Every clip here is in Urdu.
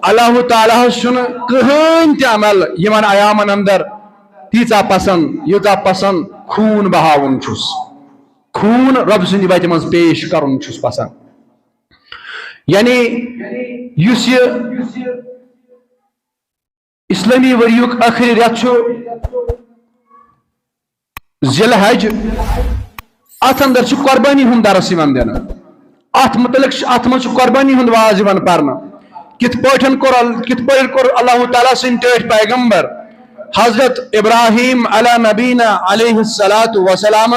اللہ تعالیٰ سن کہین تہ عمل یمن ایامن اندر تیژا پسند یوتاہ پسند خون بہاون چھس خون رب سند وتہ مز پیش کرن چھس پسند یعنی یس یہ اسلامی وریک آخری رت ذی الحج ات اندر قربانی ہند درس دن ات متعلق ات مز قربانی ہند واز پرنا کت پہ اللہ تعالیٰ سن ٹھٹ پیغمبر حضرت ابراہیم علی نبینا علیہ الصلاۃ وسلام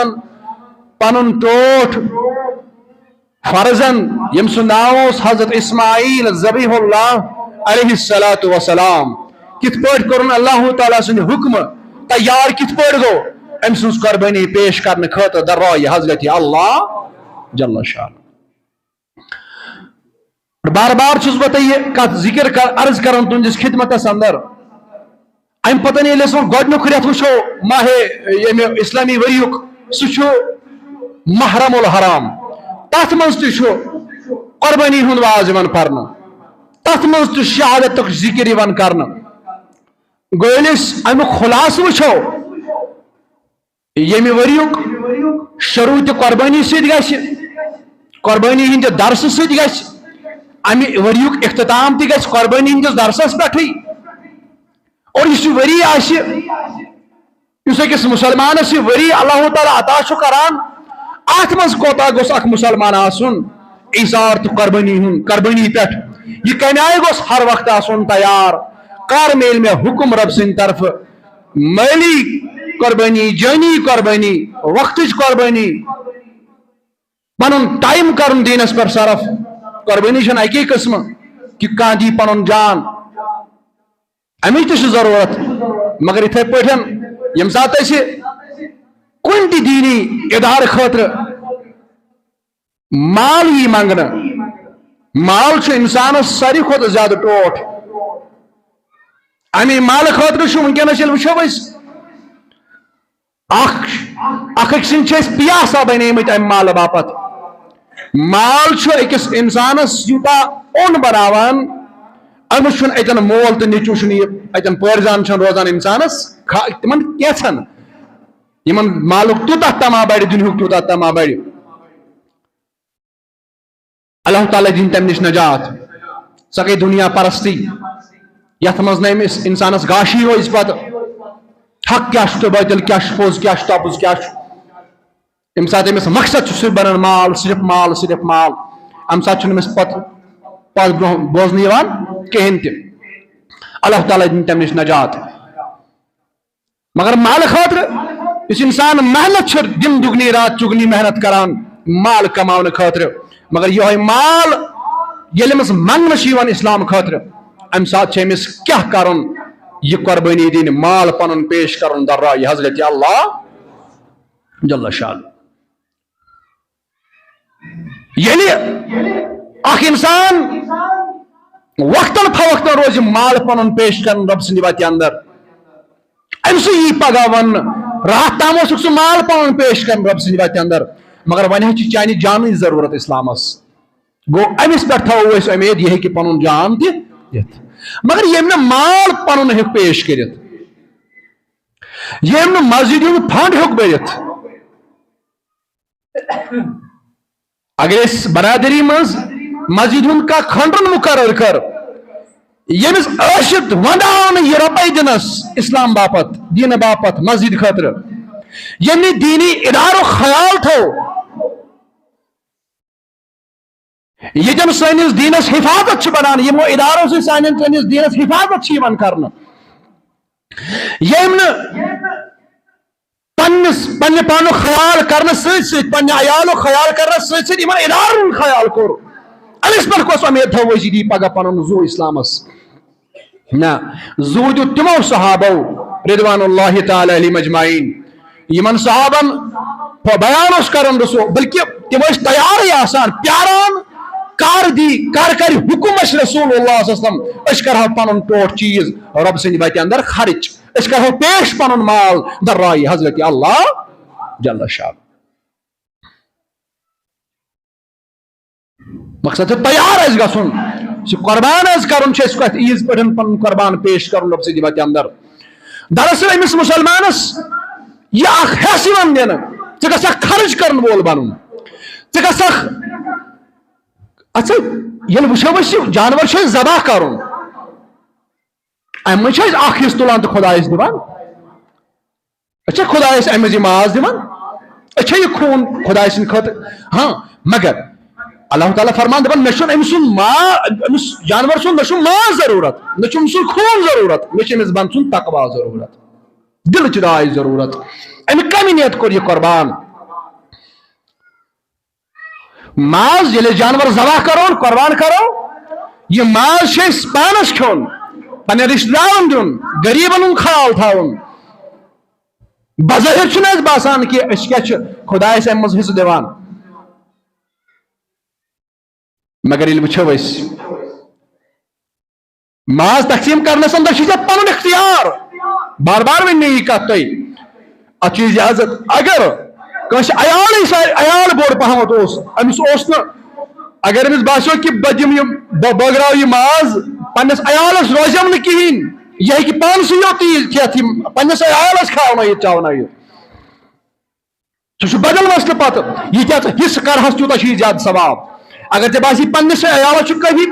پن ٹوٹ فرزن یم سن ناو حضرت اسماعیل ذبیح اللہ علیہ الصلاۃ وسلام کت پہ کورن اللہ تعالیٰ سن حکم تیار کت پہ گو ام سن قربانی پیش کرنے خاطر درائے حضرت اللہ جل شان بار بار چھس بہ یہ کت ذکر عرض کرن تہندس خدمتس اندر ام پتہ ییٚلہِ أسۍ گۄڈنیُک رٮ۪تھ وٕچھو ماہ ییٚمہِ اسلامی ؤریُک سُہ چھُ محرم الحرام تتھ منٛز تہِ چھُ قربانی ہُنٛد واز یِوان پرنہٕ تتھ منٛز تہِ شہادتُک ذکر یِوان کرنہٕ گوٚو ییٚلہِ أسۍ امیُک خُلاصہٕ وٕچھو ییٚمہِ ؤریُک شروع تہِ قربانی سۭتۍ گژھِ قربانی ہٕنٛدِ درسہٕ سۭتۍ گژھِ امہِ ؤریُک اختتام تہِ گژھِ قربانی ہٕنٛدِس درسس پٮ۪ٹھٕے اور اس وری آسہِ یُس أکِس مسلمانس یہ وری اللہ تعالیٰ عطا چھُ کران اتھ منٛز کوتاہ گوٚژھ اکھ مسلمان آسُن ایثار تہٕ قربانی پٮ۪ٹھ یہ کمہِ آیہِ گوٚژھ ہر وقت آسُن تیار کر میلہِ مےٚ حکم رب سٕنٛدِ طرفہٕ مٲلی قربانی جٲنی قربانی وقتٕچ قربانی پنُن ٹایم کرُن دیٖنس پٮ۪ٹھ صرف قربانی چھنہٕ اکی قٕسمہٕ کہ کانٛہہ دی پنُن جان امچ تہ ضرورت مگر اتھے پٲٹھۍ ییٚمہِ ساتہٕ أسۍ کُنہِ تہِ دیٖنی ادارٕ خٲطرٕ مال یی منٛگنہٕ مال چھُ انسانس ساروی کھۄتہٕ زیادٕ ٹوٹھ امے مالہٕ خٲطرٕ چھُ ونکیٚنس ییٚلہِ وٕچھو أسۍ اکھ أکۍ سٕنٛدۍ چھِ أسۍ پیاسا بنیمٕتۍ امہِ مالہٕ باپتھ مال چھُ أکِس انسانس یوٗتاہ اوٚن بناوان امس چھُنہٕ اتن مول تہٕ نیچو چھُنہٕ یہِ اتن پٲرزان چھُنہٕ روزان انسانس تمن کینٛژھن یمن مالُک تیوٗتاہ تما بڑِ دُنیہُک تیوٗتاہ تما بڑِ اللہ تعالیٰ دِنۍ تمہِ نِش نجات سۄ گٔے دُنیا پرستی یتھ منٛز نہٕ أمِس انسانس گاشی روزِ پتہٕ حق کیاہ چھُ تہٕ باطل کیاہ چھُ پوٚز کیاہ چھُ تپُز کیاہ چھُ ییٚمہِ ساتہٕ أمِس مقصد چھُ صرف بنان مال صرف مال صرف مال امہِ ساتہٕ چھُنہٕ أمِس پتہٕ پتھ برونٛہہ بوزنہٕ یِوان کہین تہِ اللہ تعالیٰ دِنۍ تمہِ نِش نجات مگر مالہٕ خٲطرٕ یُس انسان محنت چھُ دِن دُگنی رات چُگنی محنت کران مال کماونہٕ خٲطرٕ مگر یِہوے مال ییٚلہِ أمِس منٛگنہٕ چھُ یِوان اسلام خٲطرٕ امہِ ساتہٕ چھُ أمِس کیاہ کرُن یہ قربانی دِنۍ مال پنُن پیش کرُن درائے حضرت اللہ جل شان ییٚلہِ اکھ انسان وقتاً فوقتاً روزِ مال پنُن پیش کرن رب سٕنٛدِ وتہِ اندر امہِ سۭتۍ یی پگاہ وننہٕ راتھ تام اوسُکھ سُہ مال پنُن پیش کرن رب سٕنٛدِ وتہِ اندر مگر وۄنۍ حظ چھِ چانہِ جانٕچ ضروٗرت اسلامس گوٚو أمِس پٮ۪ٹھ تھاوو أسۍ اُمید یہِ ہیٚکہِ پنُن جان تہِ دِتھ مگر ییٚمۍ نہٕ مال پنُن ہیوٚک پیش کٔرِتھ ییٚمۍ نہٕ مسجد ہُنٛد فنڈ ہیوٚک بٔرِتھ اگر أسۍ برادری منٛز مسجد ہُنٛد کانٛہہ کھنڈرُن مُقرر کر ییٚمِس ٲسِتھ ونٛڈاونہٕ یہِ رۄپے دِنس اسلام باپتھ دیٖنہٕ باپتھ مسجد خٲطرٕ ییٚمۍ نہٕ دیٖنی ادارُک خیال تھوٚو ییٚتٮ۪ن سٲنِس دیٖنس حفاظت چھِ بنان یِمو ادارو سۭتۍ سٲنِس دیٖنس حفاظت چھِ یِوان کرنہٕ ییٚمۍ نہٕ پننہِ پانُک خیال کرنہٕ سۭتۍ سۭتۍ پننہِ عیالُک خیال کرنس سۭتۍ سۭتۍ یِمن ادارن ہُنٛد خیال کوٚر أمِس پٮ۪ٹھ کۄس اُمید تھاوو أسۍ یہِ دی پگاہ پنُن زُو اسلامس نہ زُو دیُت تِمو صحابو رضوان اللہ تعالیٰ علیہم اجمعین یِمن صحابن بیان اوس کران رسول بلکہ تِم ٲسۍ تیارٕے آسان پیاران کر کرِ حکم اسہِ رسول اللہ صلی اللہ علیہ وسلم أسۍ کرہو پنُن ٹوٹھ چیٖز رۄب سٕنٛدِ وتہِ اندر خرچ أسۍ کرہو پیش پنُن مال درائے حضرت اللہ جل شان مقصد چھُ تیار آسہِ گژھُن قربان از کرن عیز پہ پن قربان پیش کرن رب سٕنٛدِ وتہِ اندر دراصل امس مسلمانس یہ اخ حصہ ون دین ژٕ گژھکھ خرچ کرن وول بنن ژٕ گژھکھ اچھا ییٚلہِ وٕچھو أسۍ جانور چھِ ذبح کرن امہ چھِ اخ حصہ تُلان تہٕ خۄدایس دِوان اچھا خۄدایس امہِ مٔنٛزۍ یہِ ماز دِوان اچھا یہ خون خدا سٕنٛدِ خٲطرٕ ہاں مگر اللہ تعالیٰ فرمان دپان مےٚ چھُنہٕ أمۍ سُنٛد أمِس جانور سُنٛد نہ چھُم ماز ضروٗرت نہ چھُم سُنٛد خوٗن ضروٗرت مےٚ چھُ أمِس بنٛد سُنٛد تقوا ضروٗرت دلٕچ راے ضروٗرت امہِ کمہِ نیت کوٚر یہِ قربان ماز ییٚلہِ جانور ذبح کرو قربان کرو یہ ماز چھِ أسۍ پانس کھیوٚن پننٮ۪ن رشتہٕ دارن دیُن غریٖبن ہُنٛد خیال تھاوُن بظاہر چھُنہٕ اَسہِ باسان کہِ أسۍ کیٛاہ چھِ خۄدایس امہِ منٛز حصہٕ دِوان مگر ییٚلہِ وٕچھو أسۍ ماز تقسیٖم کرنس اندر چھُ ژےٚ پنُن اختیار بار بار ؤنۍ مےٚ یی کتھ تۄہہِ اتھ چھُ اجازت اگر کٲنٛسہِ عیال بوٚڑ پہمتھ اوس أمِس اوس نہٕ اگر أمِس باسیو کہِ بہٕ دِمہٕ یہِ بہٕ بٲگراو یہِ ماز پننِس عیالس روزیم نہٕ کِہیٖنۍ یہ ہیٚکہِ پانسٕے یوت یہِ کھٮ۪تھ یِم پننِس عیالس کھاونٲیِتھ چاونٲیِتھ سُہ چھُ بدل مسلہٕ پتہٕ ییٖتیٛاہ ژٕ حصہٕ کرہس تیوٗتاہ چھُے زیادٕ ثواب اگر ژےٚ باسی پننِس عیالس چھُ کٲفی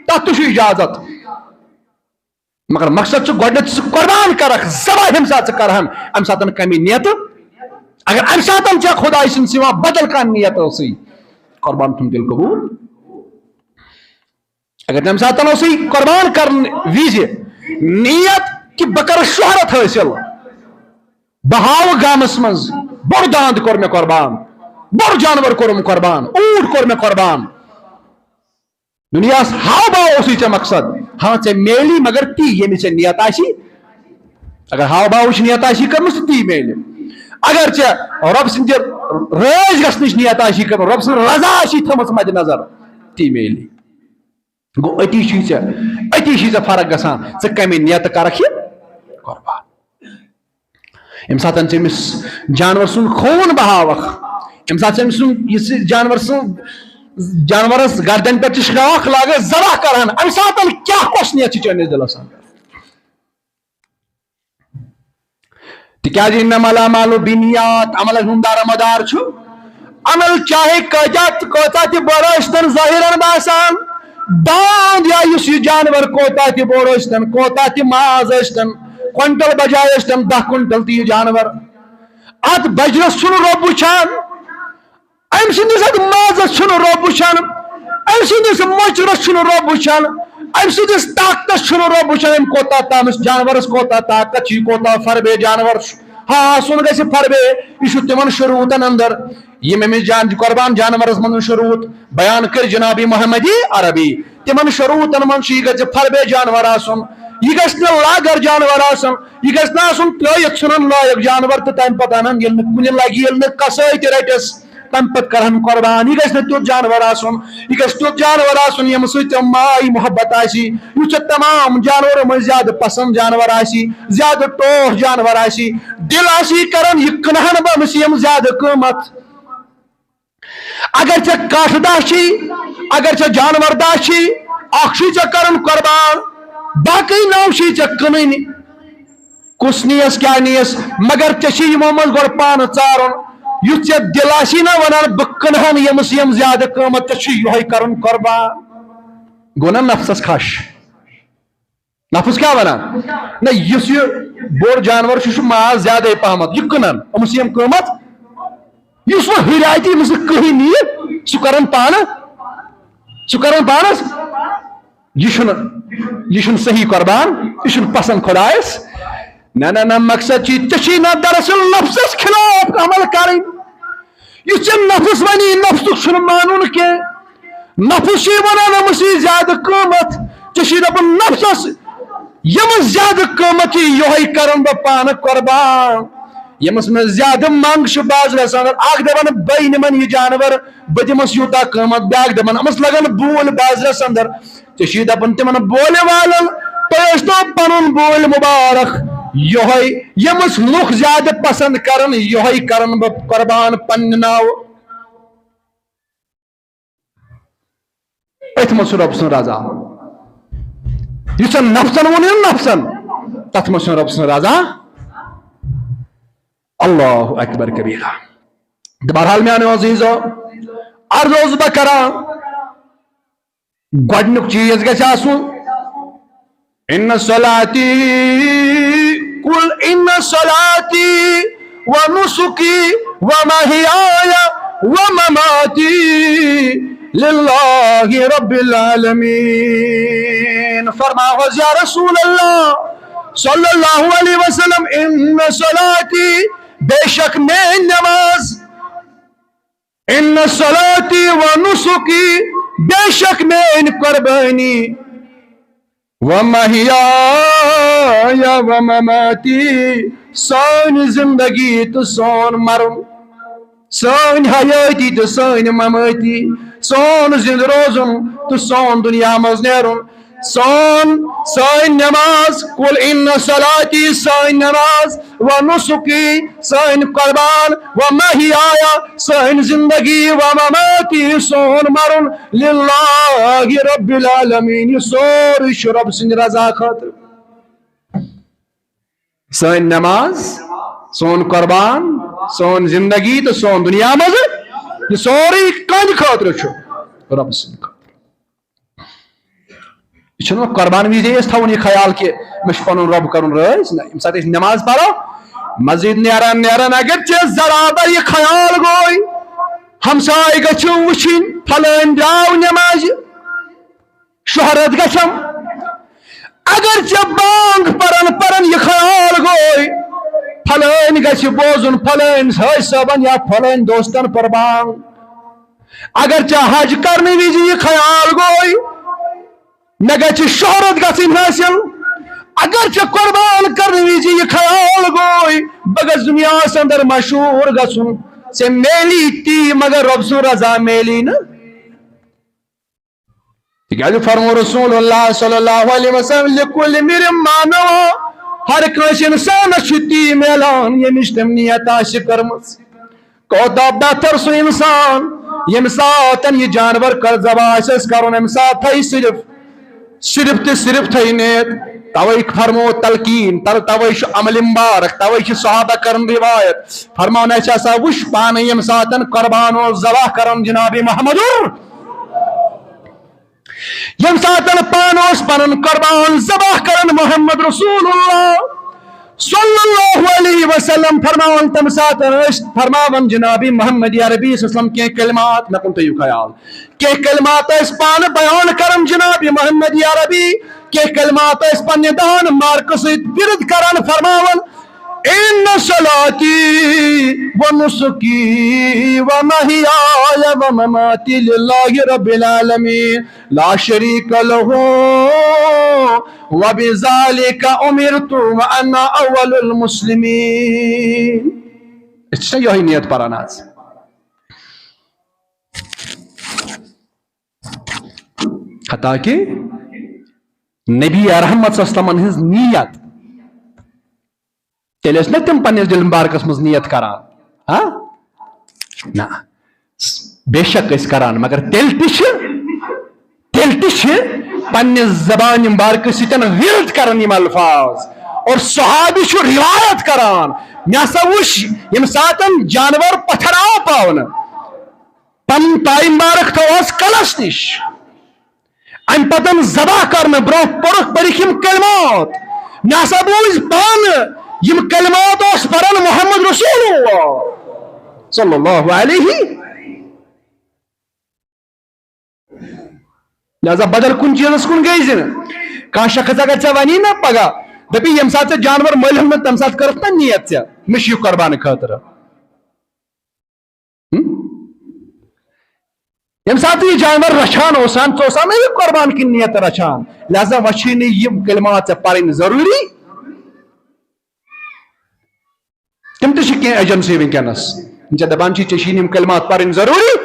تتھ تہِ چھُ اجازت مگر مقصد چھُ گۄڈنیتھ ژٕ قربان کرکھ ذبح ییٚمہِ ساتہٕ ژٕ کرہن امہِ ساتہٕ کمی نیتہٕ اگر امہِ ساتہٕ ژےٚ خۄداے سٕنٛدۍ سوا بدل کانٛہہ نیت ٲسٕے قربان چھُنہٕ تیٚلہِ قبوٗل اگر تمہِ ساتہٕ اوسٕے قربان کرن وِزِ نیت کہ بہٕ کرٕ شہرت حٲصِل بہٕ ہاوٕ گامس منٛز بوٚڑ داند کوٚر مےٚ قربان بوٚڑ جانور کوٚرُم قربان اوٗنٹ کوٚر مےٚ قربان دُنیاہس ہاو باو اوسُے ژےٚ مقصد ہاں ژےٚ میلی مگر تی ییٚمِچ ژےٚ نیت آسی اگر ہاو باوٕچ نیت آسی کٔرمٕژ تہٕ تی میلہِ اگر ژےٚ رۄب سٕنٛدِ رٲضۍ گژھنٕچ نیت آسی کٔرمٕژ رۄب سٕنٛز رضا آسی تھٲومٕژ مدِ نظر تی میلہِ گوٚو أتی چھُے ژےٚ فرق گژھان ژٕ کمہِ نیتہٕ کرکھ یہِ قربان ییٚمہِ ساتہٕ ژٕ أمِس جانور سُنٛد خوٗن بہاوکھ ییٚمہِ ساتہٕ ژٕ أمۍ سُنٛد یُس جانور سٕنٛز جانورس گردن پٮ۪ٹھ ژٕ شراکھ لاگکھ ذبح کرہن امہِ ساتہٕ کیٛاہ کۄس نیت چھِ چٲنِس دِلس اندر تِکیٛازِ انما الاعمال بالنیات عملن ہُنٛد دارمدار چھُ عمل چاہے کوتاہ تہِ بوٚڑ ٲسۍتن ظٲہِرن باسان داند یا یُس یہِ جانور کوتاہ تہِ بوٚڑ ٲسۍتن کوتاہ تہِ ماز ٲسۍتن کۄنٹل بجاے ٲسۍتن 10 کۄنٹل تہِ یہِ جانور اتھ بجرس چھُنہٕ رۄب وٕچھان أمۍ سٕنٛدِس اتھ مازس چھُنہٕ رۄب وٕچھان أمۍ سٕنٛدِس مۄچرس چھُنہٕ رۄب وٕچھان أمۍ سٕنٛدِس طاقتس چھُنہٕ رۄب وٕچھان أمۍ کوتاہ تامس جانورس کوتاہ طاقت چھُ یہِ کوتاہ فربے جانور چھُ ہاں سُن گژھِ فربے یہِ چھُ تِمن شروٗعتن اندر یِم أمِس قربان جانورس منٛز شروٗعت بیان کٔرۍ جناب محمدی عربی تِمن شروٗعتن منٛز چھُ یہِ گژھِ فربے جانور آسُن یہ گژھِ نہٕ لاگر جانور آسُن یہ گژھِ نہٕ آسُن ترٲیِتھ ژھٕنن لایق جانور تہٕ تمہِ پتہٕ انن ییٚلہِ نہٕ کُنہِ لگہِ ییٚلہِ نہٕ کسٲے تہِ رٹٮ۪س تمہِ پتہٕ کرہن قربان یہ گژھِ نہٕ تیُتھ جانور آسُن یہ گژھِ تیُتھ جانور آسُن ییٚمہِ سۭتۍ ژےٚ ماے محبت آسی یُس ژےٚ تمام جانورو منٛز زیادٕ پسنٛد جانور آسی زیادٕ ٹوٹھ جانور آسی دل آسی کران یہِ کٕنہن بہٕ أمِس یِم زیادٕ قۭمتھ اگر ژےٚ کٹھ دہ چھی اگر ژےٚ جانور دہ چھی اکھ چھُے ژےٚ کرُن قربان باقٕے 9 چھِی ژےٚ کٕنٕنۍ کُس نیس کیٛاہ نیس مگر ژےٚ چھی یِمو منٛز گۄڈٕ پانہٕ ژارُن یُتھ ژےٚ دل آسی نہ ونان بہٕ کٕنہن ییٚمِس یِم زیادٕ قۭمتھ ژےٚ چھُے یِہوے کرُن قربان گوٚو نہ نفسس خش نفس کیٛاہ ونان نہ یُس یہِ بوٚڑ جانور چھُ یہِ چھُ ماز زیادے پہمتھ یہِ کٕنن أمِس یِم قۭمتھ یُس وۄنۍ ہُریاتہِ ییٚمِس نہٕ کٕہٕنۍ نِیہِ سُہ کرن پانس یہ چھُنہٕ صحیح قربان یہ چھُنہٕ پسند خۄدایس نہ مقصد چھُ ژےٚ چھی نہ دراصل نفسس خلاف عمل کرٕنۍ یُس ژےٚ نفس ونی نفسُک چھُنہٕ مانُن کینٛہہ نفس چھُے ونان أمِس یی زیادٕ قۭمتھ ژےٚ چھی دپان نفسس ییٚمِس زیادٕ قۭمتھ چھُ یِہوے کرن بہٕ پانہٕ قربان ییٚمِس مےٚ زیادٕ منٛگ چھُ بازرس اندر اکھ دپان بہٕ نِمن یہِ جانور بہٕ دِمس یوٗتاہ قۭمتھ بیاکھ دپان أمِس لگن بوٗلۍ بازرس اندر ژےٚ چھی دپان تِمن بولہِ والن تۄہہِ ٲسۍتو پنُن بوٗلۍ مُبارک یِہوے ییٚمِس لُکھ زیادٕ پسند کرن یِہوے کرن بہٕ قربان پننہِ ناوٕ ات مز رب سن رضا یسن نفسن ون نفسن تت مز رب سن رضا اللہ اکبر کبیرہ بہرحال میانو عزیزو عرض اوس بہ کران گۄڈنیُک چیز گژھِ آسُن ان صلاتی قل ان صلاتی ونسکی ومحیای ومماتی للہ رب العالمین فرماؤ یا رسول اللہ صلی اللہ علیہ وسلم ان صلاتی بے شک میں نماز ان صلاتی ونسکی بے شک میں قربانی ومحیای ومماتی سون زندگی تو سون مرن سون حیاتی تو سون مماتی سون زند روزن تو سون دنیا مز نیرن سون نماز قل ان صلاتی سون نماز ونسکی سون قربان ومحیای سون زندگی ومماتی سون مرن للہ رب العالمین یہ سوری چھ رب سند رضا خاطر سون نماز سون قربان سون زندگی تو سون دنیا مز یہ سوری کند خاطر چھ رب سند خاطر یہ قربان وز تھون یہ خیال کہ مجھ پن رب کرن رز یم سات نماز پڑھو مزید نیران نیران اگر ذرا بر یہ خیال گوئی ہمسائے گھو وچن پھلن درو نماز شہرت گھم اگر بانگ پرن پرن یہ خیال گوئی پھلن گھ بوزن پھلن حج صبن یا پھلن دوستن پر بانگ اگر حج کرنے وز یہ خیال گوئی مے گھ شہرت گھن حاصل اگر قربان کرنے وز یہ خیال گوئی بہ گھس دنیا اندر مشہور گھن سے میلی تی مگر رب سن رضا میلی نا فرمو رسول اللہ صلی اللہ علیہ وسلم لکل امرئ ما نوى ہر کس انسانس تی میلان یمش تم نیت آس کرمز کوتا بہتر سو انسان یم ساتن یہ جانور کر ذبح آسس کرن ام سات تھئی صرف تھئی نیت توئی فرمو تلقین توئی عمل مبارک توئی صحابہ کرن روایت فرمو نسا وش پان یم ساتن قربان و ذبح کرن جناب محمد یم ساتن پانوس پنن قربان ذبح کرن محمد رسول اللہ صلی اللہ علیہ وسلم فرماون تم ساتن فرماون جناب محمد عربی صلی اللہ علیہ وسلم کے کلمات میں کن تیو خیال کہ کلمات اس پان بیان کرن جناب محمد عربی کہ کلمات اس پن دان مارکس ورد کرن فرماون ان صلاتی ونسکی ومحیای ومماتی للہ رب العالمین لا شریک لہ وبذالک امرت وانا اول المسلمین اس سے یہی نیت پران آج حتیٰ کہ نبی رحمت صلی اللہ علیہ وسلم ہز نیت تیل نا تم پنس دل مبارکس مز نیت کران نا بے شک اس کران مگر تیل تش پنس زبان مبارک ستن ورد کرن یم الفاظ اور صحابی چھ روایت کران مے سا وش یم ساتن جانور پتھراو پاون پن تائی مبارک تھوس کلس نش ام پتن ذبح کرن برو پرک یم کلمات مے سا بوز پان یم کلمات اس پرن محمد رسول اللہ صلی اللہ علیہ لہذا بدل کن چیز کن گئی زن کان شخص اگر ژے ونی نا پگہ دپی یم سات جانور مل ہن تم سات کرت نا نیت ژے مش یہ قربان خاطر یم سات یہ جانور رچھان اوسان ژوسان نا یہ قربان کی نیت رچھان لہذا وچھی نے یم کلمات ژے پرن ضروری تم تہ کی ایجنسی ونکس ژے دپان چھ ژے یم کلمات پرن ضروری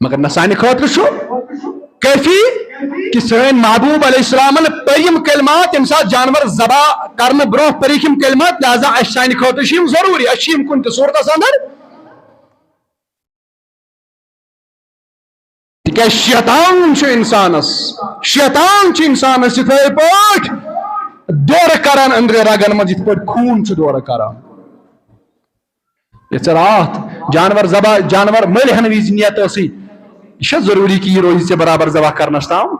مگر نہ سانہ خاطر کیفی کہ سن محبوب علیہ السلام پریم کلمات یم سات جانور ذبح کرنے برو پریم کلمات لہذا اس سانہ خاطر ضروری اس کن تہ صورتس اندر کہ شیطان چھ انسانس یتھے پاٹ دور کران اندر رگن مز یتھ پاٹ خون چھ دور کران یہ رات جانور مل ہن وز نیت سی یہ ضروری کہ یہ روزی سے برابر ذبح کرنس تام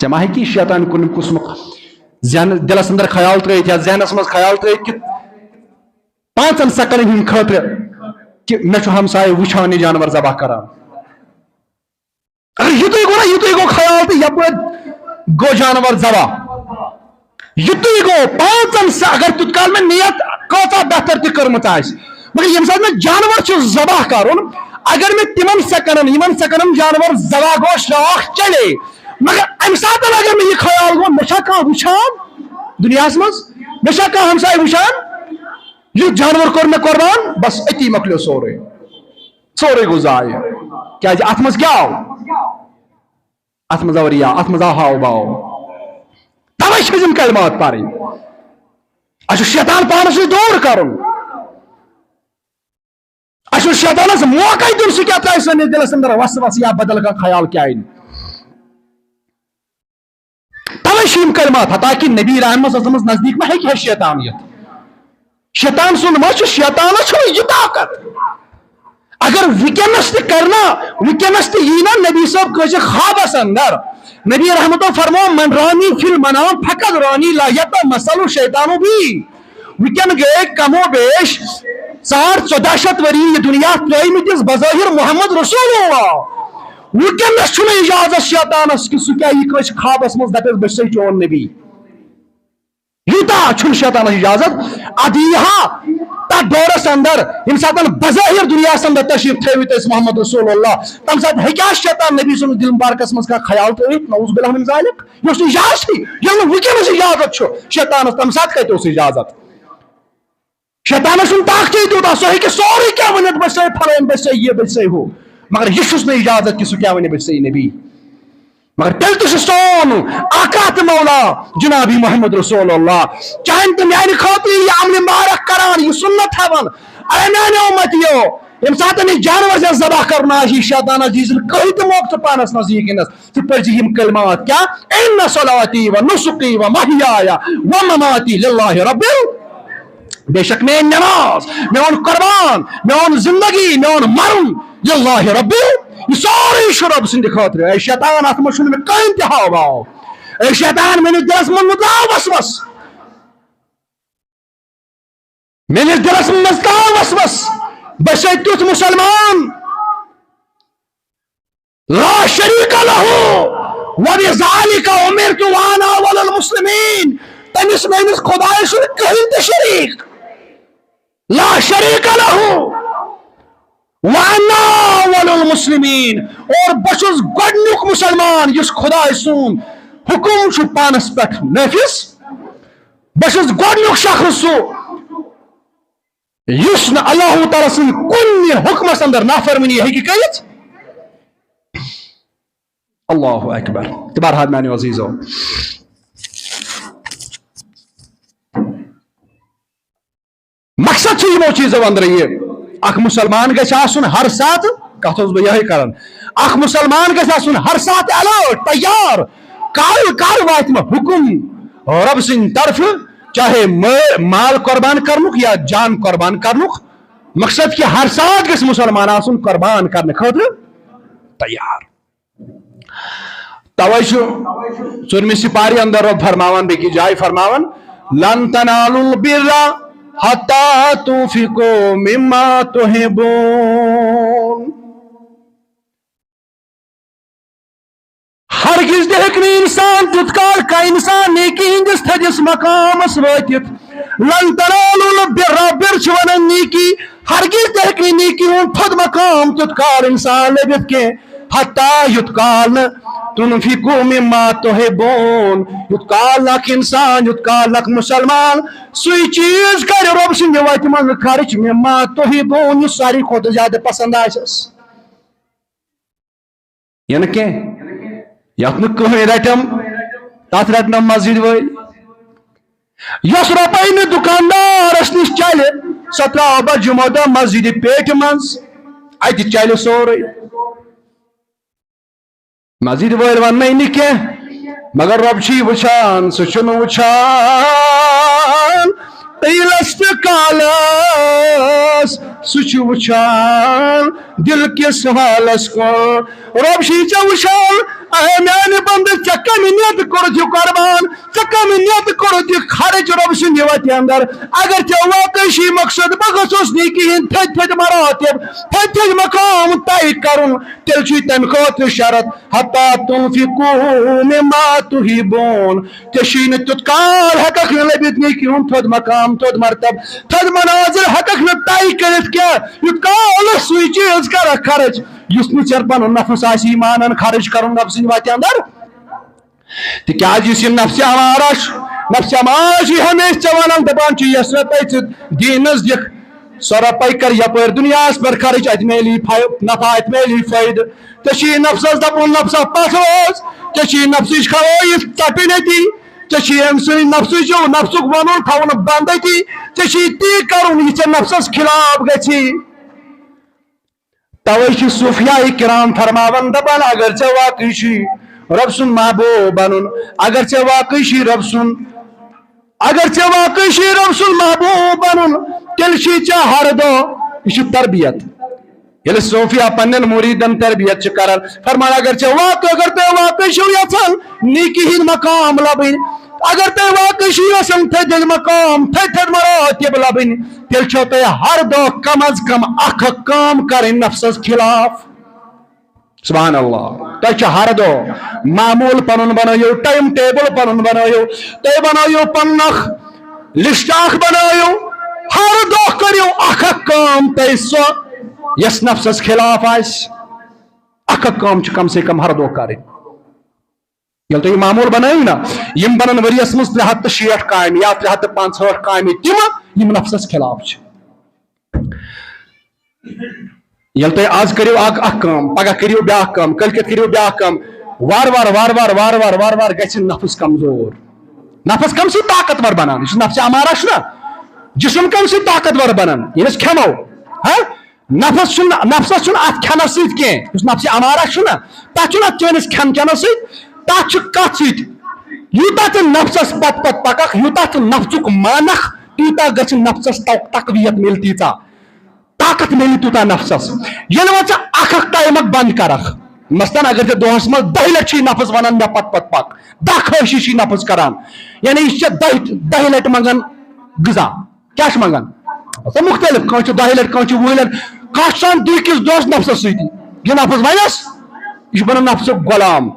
ژے ما ہیکی شیطان کن قسمک دلس اندر خیال ترت یا ذہنس مز خیال ترت کہ 5 سیکنڈن ہند خاطر کہ مے ہمسائے وچھان یہ جانور ذبح کران اگر یتھے گو خیال تو یپ گو جانور ذبح یتھے گو 5 اگر تیت کال میں نیت کتا بہتر تہ کرمت مگر یم سات میں جانور ذبح کرن اگر میں تمن سیکنڈن جانور ذبح گو شاخ چلے مگر ام سات اگر میں یہ خیال گو مے کھانا وچھان دنیا مز مے کھانا ہمسائے وچھان یہ جانور کور میں قربان بس اتی مکلیو سورے گو ضائع کیا ات مز کیا آو ات مز آو ریا ات مز آو ہاو باو توے چھم کلمات پرن اچھا شیطان پانس دور کرن اچھا شیطانس موقع دن سہ کیا ترائے سنس دلس اندر وسوسہ یا بدل کا خیال کیا توے چھم کلمات حتاکہ نبی رحمت صلی اللہ علیہ وسلم نزدیک میں ہے شیطانیت شیطان سن ما شیطان یہ طاقت اگر ونکس تہ کرنا ونکس تہ یہ نا نبی صاحب کس خوابس اندر نبی رحمتہ فرمو من رانی فی المنام فقط رانی لا یتمثل شیطانو بھی ونکن گئے کم و بیش 1400 وری یہ دنیا ترائمتس بظاہر محمد رسول اللہ ونکس اجازت شیطانس کہ سہ کیا یہ کس خوابس مز دپس بہ سے چون نبی یوتا چھن شیطان اجازت ادیہا تا دورس اندر یم سات بظاہر دنیا اندر تشریف تھوت اس محمد رسول اللہ تم سات ہکیا شیطان نبی سن دل مبارکس مز کا خیال تھوت نعوذ باللہ من ذالک یہ اجازت یہ ونکس اجازت شیطان تم سات کتہ اجازت شیطان سن طاقت تیوتا سہ ہیکہ سورے کیا ونت بس پھلن بس یہ بس ہو مگر یہ چھس نہ اجازت کہ سہ کیا ون بس نبی مگر تیل تو سون آقا تو مولا جنابی محمد رسول اللہ چاہن تو میانہ خاطر یہ عمل مبارک کران یہ سنت ہون اے میانہ امتیو یم سات جانور سے ذبح کرنا شیطان عزیز کہیں تو موقع پانس نزدیک انس تو پڑھی یم کلمات کیا ان صلاتی و نسکی و محیای و مماتی للہ رب بے شک میں نماز میون قربان میون زندگی میون مرن للہ رب یہ سورے شرب سند خاطر اے شیطان ات مجھ میں کہیں تہ ہاو باو اے شیطان میں دلس من متلاو وسوس میں دلس من متلاو وسوس بس تیت مسلمان لا شریک له وبذلك امرت وانا اول المسلمین تمس میس خدائے سن کہیں تہ شریک لا شریک له وانا اول المسلمین اور بچس گڈنیک مسلمان یس خدا سون حکم چھ پانس پہ نافذ بچس گڈنیک شخص سو یس نہ اللہ تعالی سن کن حکمس اندر نافرمانی ہیکہ کرت اللہ اکبر تبارہت میانو عزیزو مقصد یمو چیزو اندر یہ اخ مسلمان گژھِ آسُن ہر ساتھ کتھ اوسُس بہٕ یِہے کران اخ مسلمان گژھِ آسُن ہر ساتھ الرٹ تیار کر واتہِ مےٚ حکم رب سٕنٛدِ طرفہٕ چاہے مال قربان کرنُک یا جان قربان کرنُک مقصد کہ ہر ساتھ گژھِ مسلمان آسُن قربان کرنہٕ خٲطرٕ تیار توے چھُ 14 سپارِ اندر رب فرماوان بیٚکِس جایہِ فرماوان لن تنالوا البر حتى تنفقوا مما تحبون ہرگز دہک انسان تیت کال کا انسان نیکی ہندس تھدس مقامس واتت لن تنالوا البر بر چھ ونان نیکی ہرگز دہک نیکی ہن تھد مقام تیت کال انسان لبت کے حتی یت کال تنفقوا مما تحبون یت کال لک انسان یت کال لک مسلمان سوئی چیز کر رب سند وتہ من خرچ مما تحبون یہ ساری کھوتہ زیادہ پسند آسس یعنی کہ یت نہ رٹم تات رٹنم مسجد ول یس روپے نہ دکاندارس نش چلے سہ تراو بہ جمعہ دہ مسجد پیٹ مز ات چلے سورے مزید ویل ون کی مگر رب چھ وچان سہ وچان تیلس تو کالس سہ وچان دل کس حالس کو رب چھ وچان اے میانہ بند ژے کمہ نیت کورتھ یہ قربان ژے کمہ نیت کورتھ یہ خرچ رب سند وتہ اندر اگر ژے واقعی چھ مقصد بہ گھوس نیکی ہند تھد مراتب تھد مقام طے کرن تیل چھ تمہ خاطر شرط حتی تنفقوا مما تحبون ژے چھ نہ تیت کال ہیککھ نہ لبتھ نیکی ہند تھد مقام تھد مرتب تھد مناظر ہیککھ نہ طے کرتھ کیا یوت کال سوئی چیز کرکھ خرچ یس نہ ژےٚ پنن نفس آسی ایمانن خرچ کرن رب سٕنٛدِ وتہِ اندر تکیاز یس یہ نفس امارہ نفس امارہ ہمیشہ ژےٚ ونان دپان چھ یس رۄپے ژٕ دیٖنس دِکھ سۄ رۄپے کر یپٲرۍ دُنیاہس پٮ۪ٹھ خرچ اتہِ میلی نفع اتہِ میلی فٲیدٕ ژےٚ چھی نفسس دپُن نفسا پتھ روز ژےٚ چھی نفسٕچ خوٲہش ژٹٕنۍ أتی ژےٚ چھی أمۍ سٕنٛدِ نفسُک ونُن تھاوُن بنٛد أتی ژےٚ چھی تی کرُن یہِ ژےٚ نفسس خلاف گژھی توے چھ صوفیاء کرام فرماون دپان اگر ژےٚ واقعی چھی رب سُنٛد محبوب بنُن اگر ژےٚ واقعی چھی رب سُنٛد محبوب بنُن تیٚلہِ چھی ژےٚ ہر دۄہ یہِ چھِ تربیت ییٚلہِ صوفیاء پننٮ۪ن مُریٖدن تربیت چھِ کران فرمان اگر تُہۍ واقعی چھِو یژھان نیکی ہٕنٛدۍ مقام لبٕنۍ اگر تُہۍ واقعی چھِو یژھان تھدۍ مقام تھدۍ مراتب لبٕنۍ تیٚلہِ چھو تۄہہِ ہر دۄہ کم از کم اکھ کٲم کرٕنۍ نفسس خلاف سبحان اللہ تۄہہِ چھُ ہر دۄہ معموٗل پنُن بنٲیِو ٹایم ٹیبل پنُن بنٲیِو تُہۍ بنٲیِو پنُن اکھ لسٹ اکھ بنٲیِو ہر دۄہ کٔرِو اکھ کٲم تۄہہِ سۄ یس نفسس خلاف آسہِ اکھ کٲم چھِ کم سے کم ہر دۄہ کرٕنۍ ییٚلہِ تُہۍ معموٗل بنٲیِو نا یِم بنن ؤریس منٛز 360 کامہِ یا 365 کامہِ تِم یِم نفسس خلاف چھِ ییٚلہِ تُہۍ آز کٔرِو اکھ کٲم پگاہ کٔرِو بیاکھ کٲم کٲلکٮ۪تھ کٔرِو بیاکھ کٲم وار وار گژھِ نفس کمزور نفس کم سۭتۍ طاقتور بنان یہِ چھُ نفس امارہ چھُ نا جسم کم سۭتۍ طاقتور بنان ییٚلہِ أسۍ کھٮ۪مو نفسس چھُنہٕ اتھ کھٮ۪نس سۭتۍ کینٛہہ یُس نفس امارہ چھُ نا تتھ چھُنہٕ اتھ چٲنِس کھٮ۪ن چٮ۪نس سۭتۍ تتھ چھُ کتھ سۭتۍ یوٗتاہ ژٕ نفسس پتہٕ پککھ یوٗتاہ ژٕ نفسُک مانکھ تیوٗتاہ گژھِ نفسس تقویت مِلہِ تیٖژاہ طاقت مِلہِ تیوٗتاہ نفسس ییٚلہِ وۄنۍ ژٕ اکھ ٹایم بنٛد کرکھ مثلاً اگر ژےٚ دۄہس منٛز 10 لٹہِ چھی نفس ونان مےٚ پتہٕ پک 10 خٲہشی چھی نفس کران یعنی یہِ چھِ 10 لٹہِ منٛگان غذا کیٛاہ چھُ منٛگان مختلف کٲنٛسہِ چھُ 10 لٹہِ کٲنٛسہِ چھُ 20 لٹہِ کانٛہہ چھُ آسان دُہکِس دۄہس نفسس سۭتی یہِ نفس ونیس یہِ چھُ بنان نفسُک غلام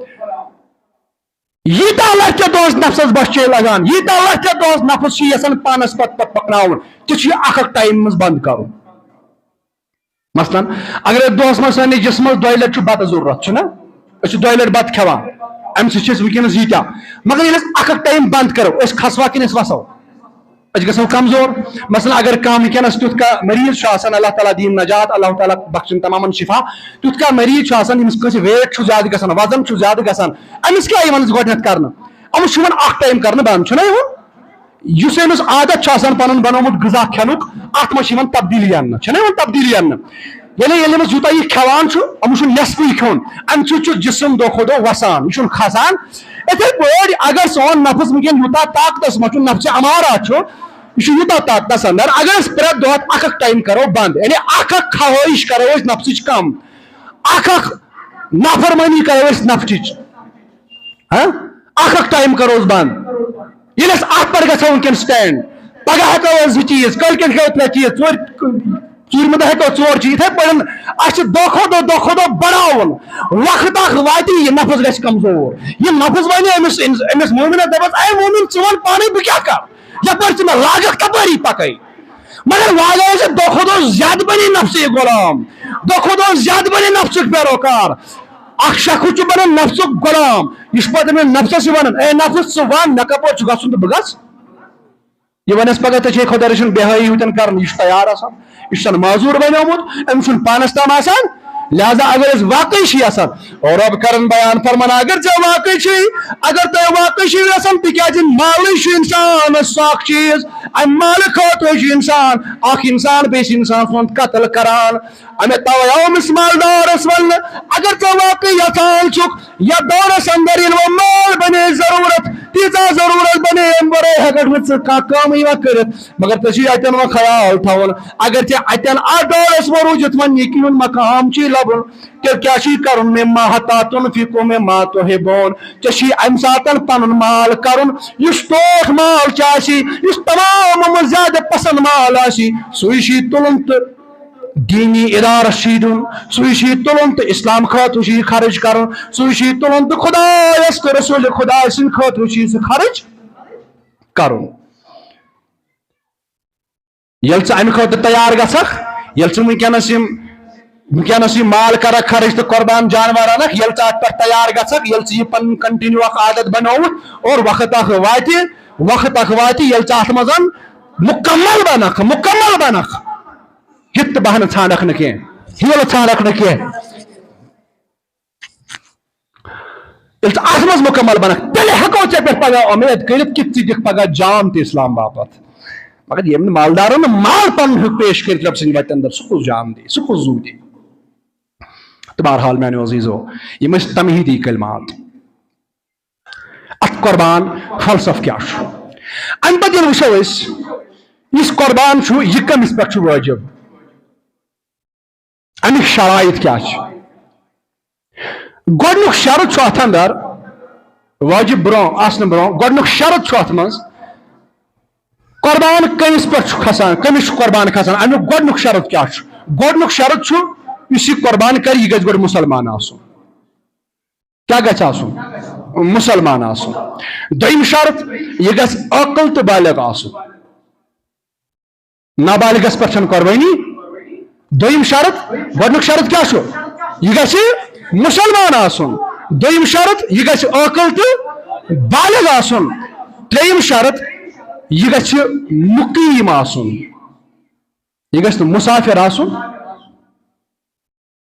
ییٖتیاہ لٹہِ ژےٚ دۄہس نفسس بس چھے لگان ییٖتیاہ لٹہِ ژےٚ دۄہس نفس چھُ یژھان پانس پتہٕ پکناوُن ژےٚ چھُ یہِ اکھ ٹایم منٛز بنٛد کرُن مثلاً اگر دۄہس منٛز سٲنِس جسمس 2 لٹہِ چھُ بتہٕ ضروٗرت چھُنہ أسۍ چھِ 2 لٹہِ بتہٕ کھٮ۪وان امہِ سۭتۍ چھِ أسۍ وٕنکیٚنس ییٖتیاہ مگر ییٚلہِ أسۍ اکھ ٹایم بنٛد کرو أسۍ کھسوا کِنہٕ أسۍ وسو أسۍ گژھو کمزور مثلاً اگر کانٛہہ وٕنکیٚنس تیُتھ کانٛہہ مریض چھُ آسان اللہ تعالیٰ دِیِن نجات اللہ تعالیٰ بخشن تمامن شفا تیُتھ کانٛہہ مریض چھُ آسان ییٚمِس کٲنٛسہِ ویٹ چھُ زیادٕ گژھان وزن چھُ زیادٕ گژھان أمِس کیٛاہ یِوان گۄڈٕنیتھ کرنہٕ أمِس چھُ یِوان اکھ ٹایم کرنہٕ بنٛد چھُنہ یِوان یُس أمِس عادت چھُ آسان پنُن بنومُت غذا کھٮ۪نُک اتھ منٛز چھِ یِوان تبدیٖلی اننہٕ چھنہ یِوان تبدیٖلی اننہٕ ییٚلہِ أمِس یوٗتاہ یہِ کھٮ۪وان چھُ أمِس چھُ نٮ۪صفٕے کھیوٚن امہِ سۭتۍ چھُ جسم دۄہ کھۄتہٕ دۄہ وسان یہِ چھُنہٕ کھسان یِتھٕے پٲٹھۍ اگر سون نفس وٕنکیٚن یوٗتاہ طاقتس منٛز چھُ نفسِ امارہ چھُ یہ یوٗتاہ طاقتس اندر اگر أسۍ پرٛٮ۪تھ دۄہ اکھ ٹایم کرو بنٛد یعنی اکھ خوٲہش کرو أسۍ نفسٕچ کم اکھ نافرمٲنی کرو أسۍ نفسٕچ اکھ ٹایم کروس بنٛد ییٚلہِ أسۍ اتھ پٮ۪ٹھ گژھو وٕنکیٚن سٹینڈ پگاہ ہٮ۪کو أسۍ 2 چیٖز کٲلکٮ۪تھ ہٮ۪کو 3 چیٖز ژوٗرمہِ دۄہ ہٮ۪کو 4 چیٖز یِتھٕے پٲٹھۍ اَسہِ چھُ دۄہ کھۄتہٕ دۄہ بڑاوُن وقت اکھ واتہِ یہِ نفس گژھِ کمزور یہِ نفس وَنہِ أمِس مومنس دپس اے مومن ژٕ وَن پانے بہٕ کیٛاہ کرٕ یپٲرۍ ژٕ مےٚ لاگکھ تپٲری پکے مگر واقع دۄہ کھۄتہٕ دۄہ زیادٕ بنے نفسٕے غلام دۄہ کھۄتہٕ دۄہ زیادٕ بنے نفسُک پیروکار اکھ شخص چھُ بنان نفسُک غلام یہِ چھُ پتہٕ أمِس نفسس یہِ ونان اے نفس ژٕ ون مےٚ کپٲرۍ چھُ گژھُن تہٕ بہٕ گژھٕ یہ ونس پگہ ژےٚ چھے خۄدا رٔچھِنۍ بےحٲیی ہوتن کران یہِ چھُ تیار آسان یہِ چھُ معذوٗر بنیومُت أمِس چھُنہٕ پانس تام آسان لہذا اگر واقعی آسان اور رب کرن بیان فرمان اگر ے واقعی اگر تہ واقعی آسان تک مال انسان ساک چیز ام مال خاطر انسان انسان بیس انسان سن قتل کران امے توے آو امس مالدارس ون اگر ے واقعی یژھان چھک یا دورس اندر وہ مال بنے ضرورت تیزا ضرورت بنے ام ورے ہیکٹ کام کرت مگر ژے اتن و خیال تھون اگر ے اتن ات دورس و روزت ون یہ ہند مقام چی لبن تیل کیا کرن مما حتا تنفقو مما تحبون ژے ام ساتن پن مال کرن اس ٹوٹ مال چاسی اس تمام زیادہ پسند مال آسی سوی تلن تو دینی ادارہ دن سوی تلن تو اسلام خاطر خرچ کرن سوی تلن تو خدایس تو رسول خدا سند خاطر خرچ کرن یل امہ خاطر تیار گھک یل ونکس مال کر خرچ تو قربان جانور انک یل ات پہ تیار گھک یل پن کنٹینیو عادت بنوت اور وقت وات یل ات مز مکمل بنک ہت بہن ژھانڈک نا کی ہیل ژھانڈک نا کی ات مز مکمل بنک تیل ہیکو ے پہ پگہ امید کرت کہ ثہ دکھ پگہ جان تہ اسلام باپت مگر یم مالدارن مال پن ہیوک پیش کرت رب سند وتہ اندر سہ جان دی سہ زو دی تو بہرحال میانو عزیزو یم تمہیدی کلمات ات قربان فلسف کیا ام پتہ وچھو اس قربان یہ کمس پہ واجب امیک شرائط کیا گۄڈنیُک شرط چھُ اتھ اندر واجب برٛونٛہہ آسنہٕ برٛونٛہہ گۄڈنیُک شرط چھُ اتھ منٛز قربان کٔمِس پٮ۪ٹھ چھُ کھسان کٔمِس چھُ قربان کھسان امیُک گۄڈنیُک شرط کیٛاہ چھُ گۄڈنیُک شرط چھُ یُس یہِ قربان کرِ یہِ گژھِ گۄڈٕ مُسلمان آسُن کیٛاہ گژھِ آسُن مُسلمان آسُن دوٚیِم شرط یہِ گژھِ عٲقل تہٕ بالغ آسُن نابالغس پٮ۪ٹھ چھنہٕ قۄربٲنی دوٚیِم شرط گۄڈنیُک شرط کیٛاہ چھُ یہِ گژھِ مسلمان آسن دوٚیِم شرط یہ گژھِ عٲقل تہٕ بالغ آسن ترٛیٚیِم شرط یہ گژھِ مقیم آسن یہ گژھِ نہٕ مسافر آسن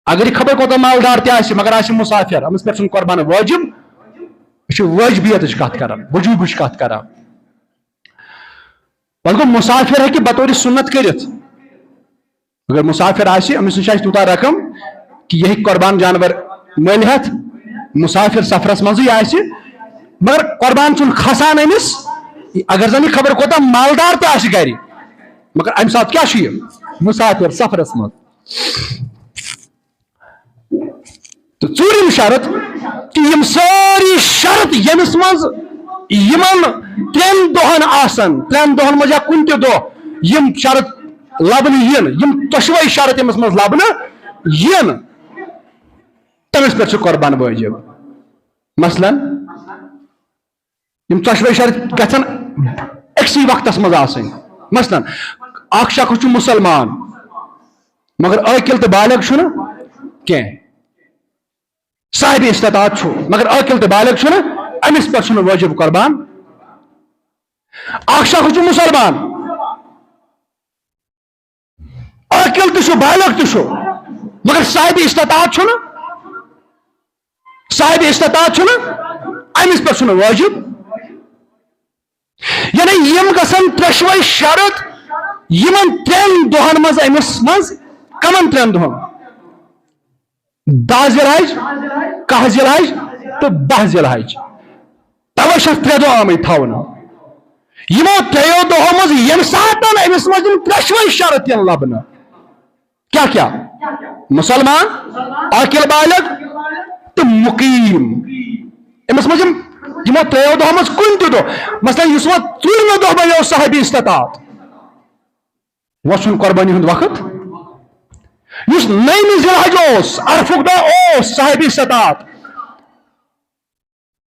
اگر یہ خبر کوتاہ مالدار تہِ آسہِ مگر آسہِ مسافر أمِس پٮ۪ٹھ چھُنہٕ قۄربان واجب یہ چھُ وٲجبیتٕچ کتھ کران وجوٗبٕچ کتھ کران وۄنۍ گوٚو مسافر ہیٚکہِ بطور سنت کٔرِتھ اگر مسافر آسہِ أمِس نِش آسہِ تیوٗتاہ رقم کہ یہ قربان جانور مل ہتھ مسافر سفرس مزے آسہِ مگر قربان چھُنہٕ کھسان أمِس اگر زن یہ خبر کوتاہ مالدار تہِ آسہِ گرِ مگر امہِ ساتہٕ کیٛاہ چھُ یہِ مسافر سفرس منٛز تہٕ ژوٗرِم شرط کہ یم سٲری شرط ییٚمِس منٛز یِمن ترٛٮ۪ن دۄہن آسن ترٛٮ۪ن دۄہن منٛز یا کُنہِ تہِ دۄہ یم شرط لبنہٕ یِن یم دۄشوے شرط ییٚمِس منٛز لبنہٕ یِن تمس پہ قربان واجب مثلاً یم ژۄشوے شرط گژھن أکسٕے وقتس منٛز آسٕنۍ مثلاً اکھ شخص چھُ مسلمان مگر عٲقل تہٕ بالغ چھُنہٕ کینٛہہ صاحب استطاعت چھُ مگر عٲقل تہٕ بالغ چھُنہٕ أمِس پٮ۪ٹھ چھُنہٕ واجب قربان اکھ شخص چھُ مسلمان عٲقل تہِ چھُ بالغ تہِ چھُ مگر صاحب استطاعت چھُنہٕ صاحب استطاعت چھُنہٕ أمِس پٮ۪ٹھ چھُنہٕ واجب یعنی یم گژھن ترٛٮ۪شوے شرط یمن ترٛٮ۪ن دۄہن منٛز أمِس منٛز کمن ترٛٮ۪ن دۄہن 10 ذِالحج 11 ذِالحج تہٕ 10 ذِالحج توے چھِ ترٛےٚ دۄہ آمٕتۍ تھاونہٕ یمو ترٛیٚیو دۄہو منٛز ییٚمہِ ساتہٕ أمِس منٛز یم ترٛٮ۪شوے شرط یِن لبنہٕ کیٛاہ کیٛاہ مسلمان عاقل بالغ تو مقیم امس مز یمو ترٛیٚیو دۄہو منٛز کُنہِ تہِ دۄہ مثلاً یُس وۄنۍ ژوٗرمہِ دۄہ بنیو صاحب استطاعت وۄنۍ چھُنہٕ قۄربٲنی ہُنٛد وقت یُس 9 ذِالحج اوس عرفُک دۄہ اوس صاحب استطاعت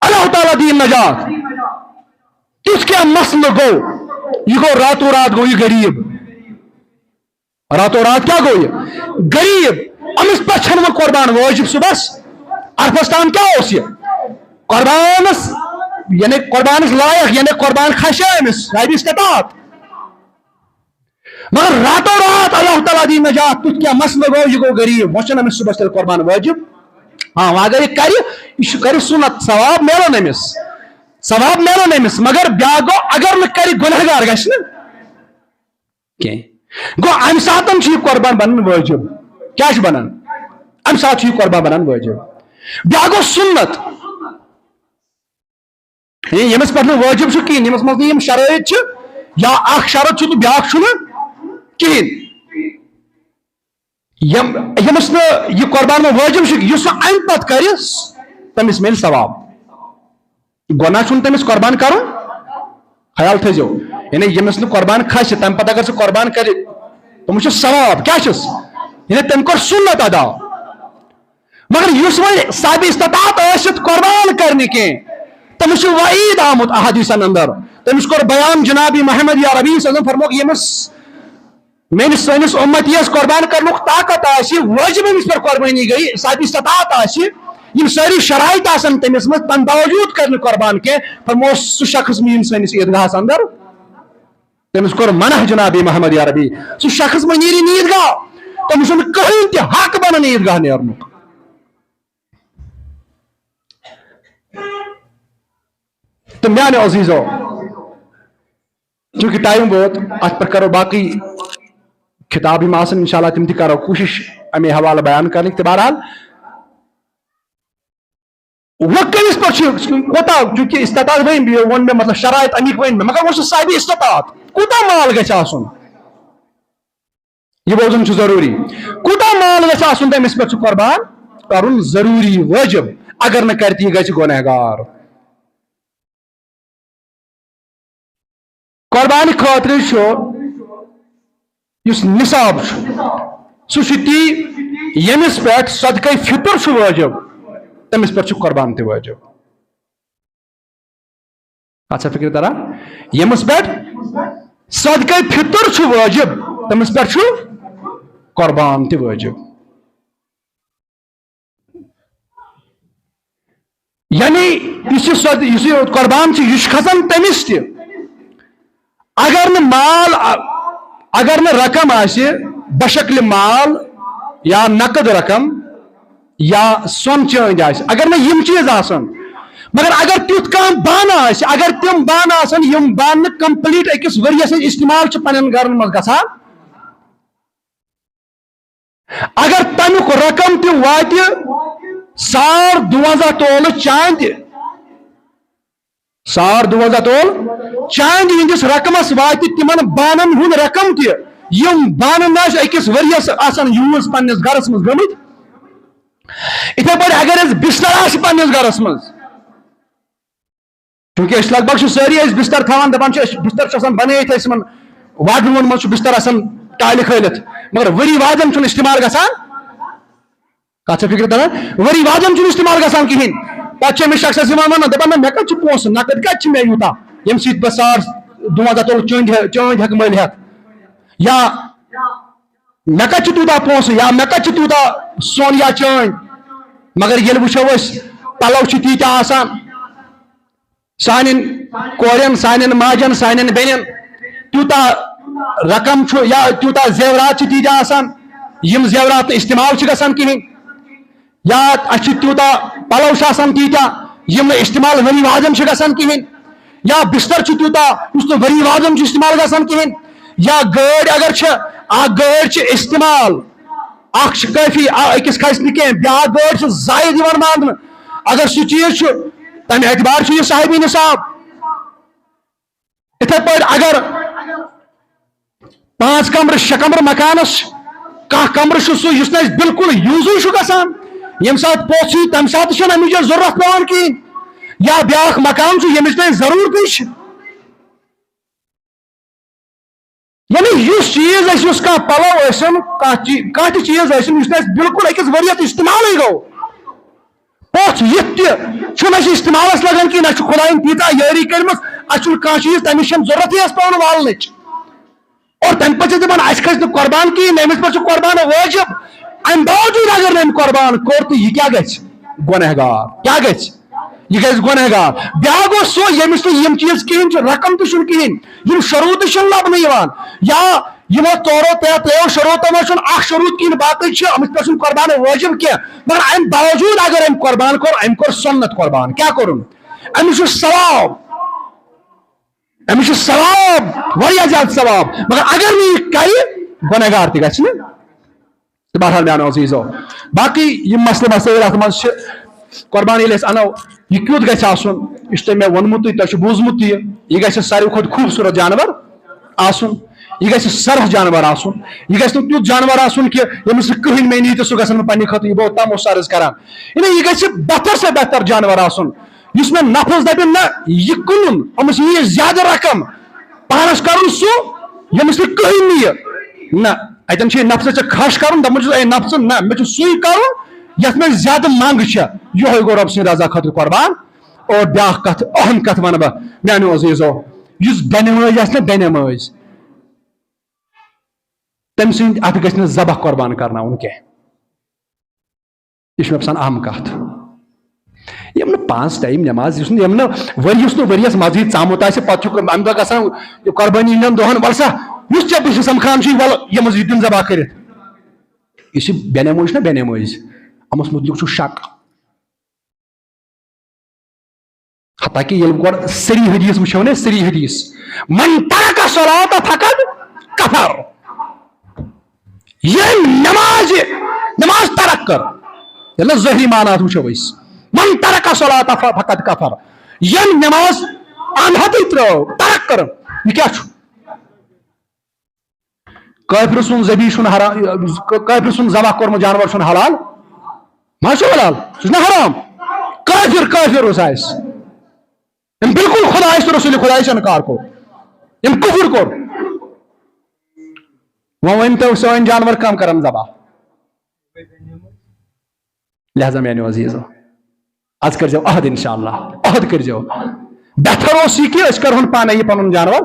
اللہ تعالیٰ دین نجات تیُتھ کیٛاہ مسلہٕ گوٚو یہ گوٚو راتو رات گوٚو یہ غریٖب راتو رات کیا گوٚو یہ غریٖب أمِس پٮ۪ٹھ چھنہٕ وۄنۍ قۄربان واجب صبحس عرفس تام کیا اوس یہ قربانس یعنی قربانس لائق یعنی قربان کھسیا أمِس صاحب استطاعت مگر راتوں رات اللہ تعالیٰ دی نجات تُتھ کیا مسئلہ گو یہ گو غریب وچن امس صبح تیل قربان واجب ہاں اگر یہ کر سنت ثواب میلو نمس ثواب میلو نمس مگر بیا گو اگر نہ کر گنہگار گھس کی گو ام ساتن چھ قربان بنن واجب کیا بنان ام سات چھ قربان بنان واجب بیا گو سنت یمس پہ واجب چھ کہین یمس مز یم شرائط یا اخ شرط چھ تو بیا کہین یمس یہ قربان واجب اس ام پت کر تمس مل ثواب گناہ چھ تمس قربان کر خیال تھو یعنی یمس نا قربان کھس تم پتہ اگر سہ قربان کر تمس ثواب کیا یعنی تم کر سنت ادا مگر اس وی صاحب استطاعت ثت قربان کرنے کی تمس وعید آمت احادیثن اندر تمس کور بیان جناب محمد یا ربی صلی اللہ علیہ وسلم فرموک یمس میس سنس امتیس قربان کرنک طاقت واجب امس پر قربانی گئی صاحب استطاعت یم ساری شرائط آسن تمس مز تم باوجود کرنے قربان کی فرمو سہ شخص مین سنس عیدگاہس اندر تمس کور منع جناب محمد یا ربی سہ شخص ما نیری عیدگاہ تمس کہیں تہ حق بنان عیدگاہ نیرنک تو میانے عزیزو چونکہ ٹائم ووت ات پر کرو باقی کتاب آسن انشاءاللہ تم تہ کرو کوشش امی حوالہ بیان کرنے تو بہرحال وہ کمس پہ کوتا چونکہ استطاعت ون میں مطلب شرائط امیک ون میں مگر وہ صاحب استطاعت کوتا مال گژھِ آسن یہ بوزن ضروری کوتا مال گژھِ آسن تمس پہ قربان کرن ضروری واجب اگر نہ کرتی گژھِ گنہگار قربان خاطر اس نصاب سہ تی یمس پہ صدقہ فطر واجب تمس پہ قربان تہ واجب اچھا فکر ترا یمس پہ صدقہ فطر واجب تمس پہ قربان تہ واجب یعنی اس قربان یہ کھسان تمس تہ اگر نہ مال اگر نہ رقم آسہ بشکل مال یا نقد رقم یا سون چاند اگر نہ یم چیز آسن مگر اگر تیت کم بانہ اگر تم بانہ آسن یم بانہ کمپلیٹ اکس ورس استعمال پنن گرن مز گژھان اگر تمیک رقم تہ وات 12,500 تولہ چاند 12,500 تول چاند ہندس رقمس وات تمن بانن ہند رقم تہ یم بانن اکس ورس آسان یوز پنس گرس مز گمت اتھے پہ اگر بستر پنس گرس مز چونکہ اس لگ بھگ ساری بستر تھوان دپان بستر بنائت واڈروبن مز بستر ٹالہ کھلت مگر وری وادن استعمال گژھان کت فکر تران وری وادن استعمال گژھان کہین پتہ امس شخص ونان دپان مے کت پونسہ نقد کت مے یوتا یم سۭتۍ بہ 12,500 تول چاند ہیک ملت یا مے کت تیوتا پونسہ یا مے کت تیوتا سون یا چاند مگر یل وچھو پلو تیتہ آسان سان کورین سان ماجن سان بین تیوتا رقم یا تیوتا زیورات تیتہ آسان یم زیورات استعمال گژھان کہین یا اچھ تیوتا پلو آسان تیتہ یم استعمال وری وادن گژھان کہین یا بستر تیوتا اس وری وادن استعمال گژھان کہین یا گاڑ اگر گاڑ استعمال اخ کافی اکس کھس نہ کی بیاکھ گاڑ زائد مان اگر سہ چیز تمہ اعتبار یہ صاحبی نصاب اتھے پہ اگر 5 کمرہ 6 کمرہ مکانس کھانا کمرہ سہ اس بالکل یوزے گژھان یم سات پوچھ تمہ سات امچ ضرورت پیوان کہین یا بیاکھ مکان یمچ ضرورت یعنی اس چیز اس پلو کھانا چیز بالکل اکس ورس استعمال گو پوچھ یہ استعمال لگان کہ نہ خدائن تیتا یاری کرم اچھا کھانا چیز تمس ضرورت پیوان والنچ اور تمہ پہ دپان اس کھس قربان کہین امس پہ قربان واجب ام باوجود اگر ام قربان کور تو یہ کیا گھس گنہگار کیا گھس یہ گھس گنہگار بیاکھ گو سو یمس یم چیز کہین رقم تو کہین یم شروط لبنہ یا یمو ژورو ترٛیو شروٗطو منٛز چھُنہٕ اکھ شروٗط کِہیٖنۍ باقٕے چھِ أمِس پٮ۪ٹھ چھُنہٕ قۄربان وٲجِب کینٛہہ مگر امہِ باوجوٗد اگر أمۍ قۄربان کوٚر أمۍ کوٚر سُنت قۄربان کیٛاہ کوٚرُن أمِس چھُ ثواب أمِس چھُ ثواب واریاہ زیادٕ ثواب مگر اگر نہٕ یہِ کرِ گۄنہگار تہِ گژھِ نہٕ تہٕ بہرحال میانیو عزیٖزو باقٕے یِم مسلہٕ مسٲیِل اتھ منٛز چھِ قۄربان ییٚلہِ أسۍ اَنو یہِ کیُتھ گژھِ آسُن یہِ چھُ تۄہہِ مےٚ ووٚنمُتٕے تۄہہِ چھُ بوٗزمُت تہِ یہِ گژھِ ساروی کھۄتہٕ خوٗبصوٗرت جانور آسُن یہ گژھِ سرف جانور آسُن یہ گژھِ نہٕ تیُتھ جانور آسُن کہ ییٚمِس نہٕ کٕہٕنۍ مے نی تہٕ سُہ گژھن نہٕ پننہِ خٲطرٕ یہِ بہٕ اوٚتام اوس عرض کران یہِ گژھِ بہتر سے بہتر جانور آسُن یُس مےٚ نفس دپہِ نہ یہِ کٕنُن أمِس ییہِ زیادٕ رقم پانس کرُن سُہ ییٚمِس نہٕ کٕہٕنۍ نِیہِ نہ اتٮ۪ن چھِ نفسس ژےٚ کھش کرُن دپُن چھُس اے نفسہٕ نہ مےٚ چھُ سُے کرُن یتھ منٛز زیادٕ منٛگ چھےٚ یِہوے گوٚو رۄب سٕنٛدِ رضا خٲطرٕ قۄربان اور بیاکھ کتھ اہم کتھ ونہٕ بہٕ میانیو عزیٖزو یُس بینہِ مٲج آسہِ نہ بینہِ مٲج تم سند اتھ گژھِ نہٕ ذبح قۄربان کرناوُن کینٛہہ یہِ چھُ مےٚ باسان اہم کتھ یِم نہٕ 5 ٹایم نٮ۪ماز یُس نہٕ یِم نہٕ ؤریَس نہٕ ؤریَس مزیٖد ژامُت آسہِ پتہٕ چھُ امہِ دۄہ گژھان قۄربٲنی ہٕنٛدٮ۪ن دۄہن وَل سا یُس ژےٚ بہٕ چھُ سمکھان چھُے وَل یِم یہِ دِن ذبح کٔرِتھ یُس یہِ بینہِ مٲج چھُ نہ بینہِ مٲج أمِس مُتعلِق چھُ شک حتاکہِ ییٚلہِ گۄڈٕ سری حدیث وٕچھو نا سری حدیث من ترک الصلاۃ فقد کفر یہ نماز ترک کر ییٚلہِ ظٲہری معنات وٕچھو أسۍ من ترک الصلاۃ فقد کفر یہ نماز انہتٕے ترٲو ترک کٔرٕن یہِ کیٛاہ چھُ کٲفرٕ سُنٛد ذبیح چھُنہٕ حرام کٲفرٕ سُنٛد ذبح کوٚرمُت جانور چھُنہٕ حلال ما چھُ حلال سُہ چھُ نہ حرام کٲفر یُس آسہِ أمۍ بالکل خۄدایَس تہٕ رسوٗلِ خۄدایَس اِنکار کوٚر أمۍ کُفر کوٚر وۄنۍ ؤنۍتو سٲنۍ جانور کم کرن ذبح لہذا میانیو عزیٖزو آز کٔرۍزیو عہد انشاءاللہ عہد کٔرۍزیو بہتر اوس یہِ کہِ أسۍ کرہون پانے یہِ پنُن جانور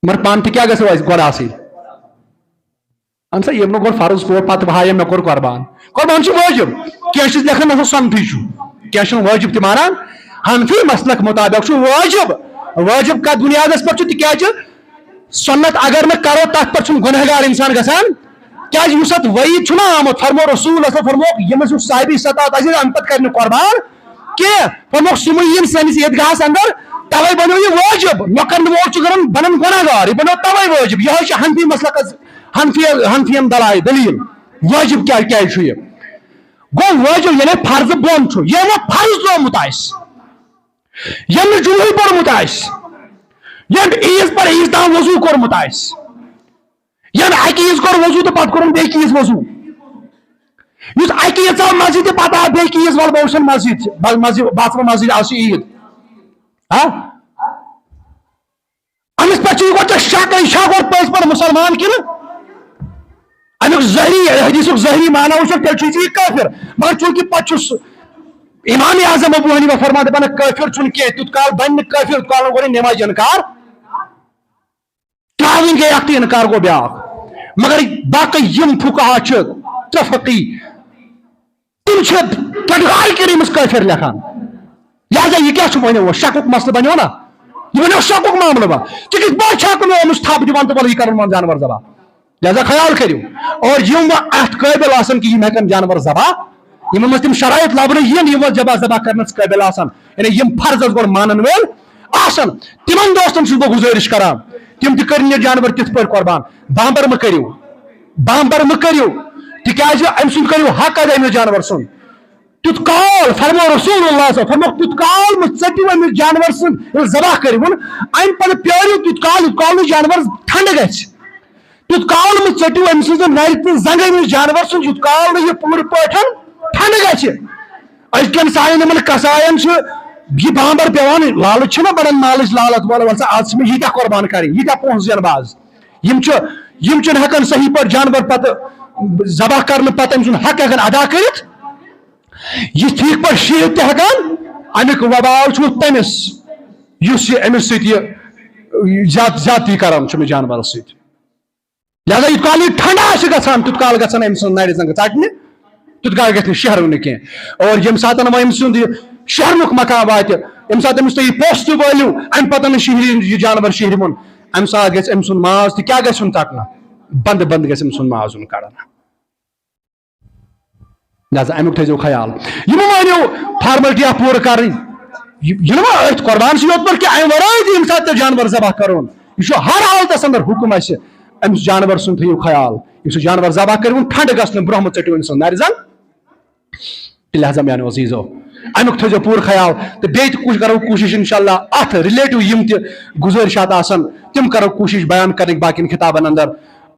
مگر پانہٕ تہِ کیٛاہ گژھو اَسہِ گۄڈٕ آسٕنۍ اہن سا ییٚمۍ نہٕ گۄڈٕ فرض کوٚر پتہٕ ہایے مےٚ کوٚر قۄربان قۄربان چھُ وٲجِب کینٛہہ چھِس لیکھان مےٚ سۄنتھٕے چھُ کینٛہہ چھُنہٕ وٲجِب تہِ مانان حنفی مسلک مطابق چھُ وٲجِب کتھ بُنیادس پٮ۪ٹھ چھُ تِکیٛازِ سنت اگر نہٕ کرو تتھ پٮ۪ٹھ چھُنہٕ گۄنہگار انسان گژھان کیٛازِ یُس اتھ وعیٖد چھُنہ آمُت فرمو رسوٗل فرموکھ ییٚمِس یُس صاحبی سطاعت آسہِ امہِ پتہٕ کرِ نہٕ قۄربان کینٛہہ فرموکھ سُہ مہ یِن سٲنِس عیٖدگاہس اندر توے بنیو یہِ وٲجِب نہ کرن وول چھُ کران بنان گۄنہگار یہِ بنیو توے وٲجِب یِہوے چھِ حنفی مسلکس حنفین دلیٖل وٲجِب کیٛازِ چھُ یہِ گوٚو وٲجِب ییٚلہِ فرضہٕ بۄن چھُ ییٚمۍ فرض ترٛوومُت آسہِ ییٚمۍ نہٕ جُمعے پوٚرمُت آسہِ ییٚمۍ عیٖز پر عیٖز تام وضوٗ کوٚرمُت آسہِ ییٚمۍ اکہِ عیٖز کوٚر وضوٗ تہٕ پتہٕ کوٚرُن بیٚکہِ عیٖز وضوٗ یُس اکہِ عیٖز ژاو مسجد تہٕ پتہٕ آو بیٚکہِ عیٖز وَلہٕ بہٕ وٕچھن مسجد بہٕ ژٕ مسجد آز چھِ عیٖد أمِس پٮ۪ٹھ چھُ یہِ گۄڈٕ ژےٚ شک یہِ چھا گۄڈٕ پٔزۍ پٲٹھۍ مُسلمان کِنہٕ امیُک ظٲہری حدیثُک ظٲہری معنا وٕچھو تیٚلہِ چھُ یہِ کٲفِر مگر چوٗنکہِ پتہٕ چھُس امام اعظم ابو حنیفہ فرمان دپان کٲفِر چھُنہٕ کینٛہہ تیُتھ کال بنہِ نہٕ کٲفِر تیُتھ کال گوٚو نہٕ نٮ۪مازِ انکار ترٛاوٕنۍ گٔے اکھ تہٕ انکار گوٚو بیٛاکھ مگر باقٕے یِم فقہا چھِ ترٛےٚ فقی تِم چھِ پٹھگاے کٔرۍ أمِس کٲفِر لیکھان لہذا یہِ کیٛاہ چھُ بنیو شکُک مسلہٕ بنیو نا یہِ بنیو شکُک معاملہٕ وۄنۍ ژٕ کِتھ پٲٹھۍ چھکھ نہٕ أمِس تھپھ دِوان تہٕ وَلہٕ یہِ کرن وۄنۍ جانور ذبح لہذا خیال کٔرِو اور یِم وۄنۍ اتھ قٲبِل آسان کہِ یِم ہٮ۪کن جانور ذبح یِمن منٛز تِم شرائط لبنہٕ یِن یِم ذبح کرنس قٲبِل آسان یعنی یِم فرضس گۄڈٕ مانن وٲلۍ آسان تِمن دوستن چھُس بہٕ گُزٲرِش کران تِم تہِ کٔرِنۍ یہِ جانور تِتھ پٲٹھۍ قۄربان بامبر مہ کٔرِو تِکیٛازِ امہِ سُنٛد کٔرِو حق ادا أمِس جانور سُنٛد تیُتھ کال فرمو رسول اللہ فرموکھ تیُتھ کال مہ ژٔٹِو أمِس جانور سُنٛد ییٚلہِ ذبح کٔرِوُن امہِ پتہٕ پیٲرِو تیُتھ کال نہٕ جانور ٹھنڈٕ گژھِ تیُتھ کال مہ ژٔٹِو أمۍ سٕنٛزٕ نرِ تہٕ زنٛگہٕ أمِس جانور سُنٛد یُتھ کال نہٕ یہِ پوٗرٕ پٲٹھۍ ٹھنڈٕ گژھِ أزکٮ۪ن سانٮ۪ن یِمن کساین چھُ یہِ بامبر پیوان لالچ چھُنہ بڑان مالٕچ لالت وَل سا آز چھِ مےٚ ییٖتیاہ قۄربان کرٕنۍ ییٖتیاہ پونٛسہٕ زینہٕ بہٕ آز یِم چھِنہٕ ہٮ۪کان صحیح پٲٹھۍ جانور پتہٕ ذبح کرنہٕ پتہٕ أمۍ سُنٛد حق ہٮ۪کان ادا کٔرِتھ یہِ ٹھیٖک پٲٹھۍ شیٖرِتھ تہِ ہٮ۪کان امیُک وبال چھُ تٔمِس یُس یہِ أمِس سۭتۍ یہِ زیادتی کران چھُ أمِس جانورس سۭتۍ لہذا یوٗت کال یہِ ٹھنڈٕ آسہِ گژھان تیُتھ کال گژھن أمۍ سٕنٛز نرِ زنٛگہٕ ژٹنہِ تیُتھ کال گژھِ نہٕ شہرُن نہٕ کینٛہہ اور ییٚمہِ ساتہٕ وۄنۍ أمۍ سُنٛد یہِ شہرنُک مقام واتہِ ییٚمہِ ساتہٕ أمِس تُہۍ یہِ پوٚژھ تہِ وٲلِو امہِ پتہٕ شہری یہِ جانور شہرِوُن ام سات گژھِ أمۍ سُنٛد ماز تہِ کیٛاہ گژھِ ژٹنہٕ بند بند گژھِ أمۍ سُنٛد ماز کڑنہٕ لہذا امیُک تھٲیزیو خیال یِمو مٲنِو فارملٹیاں پوٗرٕ کرٕنۍ یہِ نہٕ وۄنۍ أتھۍ قۄربان چھِ یوت پٲٹھۍ کہِ اَمہِ ورٲے تہِ ییٚمہِ ساتہٕ تۄہہِ جانور ذبح کرون یہِ چھُ ہر حالتس اندر حُکم اَسہِ أمِس جانور سُنٛد تھٲیِو خیال یُس سُہ جانور ذبح کٔرۍوُن ٹھنڈٕ گژھنہٕ برونٛہہ مہٕ ژٔٹِو أمۍ سُنٛد نرِ زن لہذا میانیو عزیٖزو امیُک تھٲیزیو پوٗرٕ خیال تہٕ بیٚیہِ تہِ کرو کوٗشش انشاءاللہ اتھ رِلیٹِو یِم تہِ گُزٲرِشات آسن تِم کرو کوٗشش بیان کرنٕکۍ باقین خطابن اندر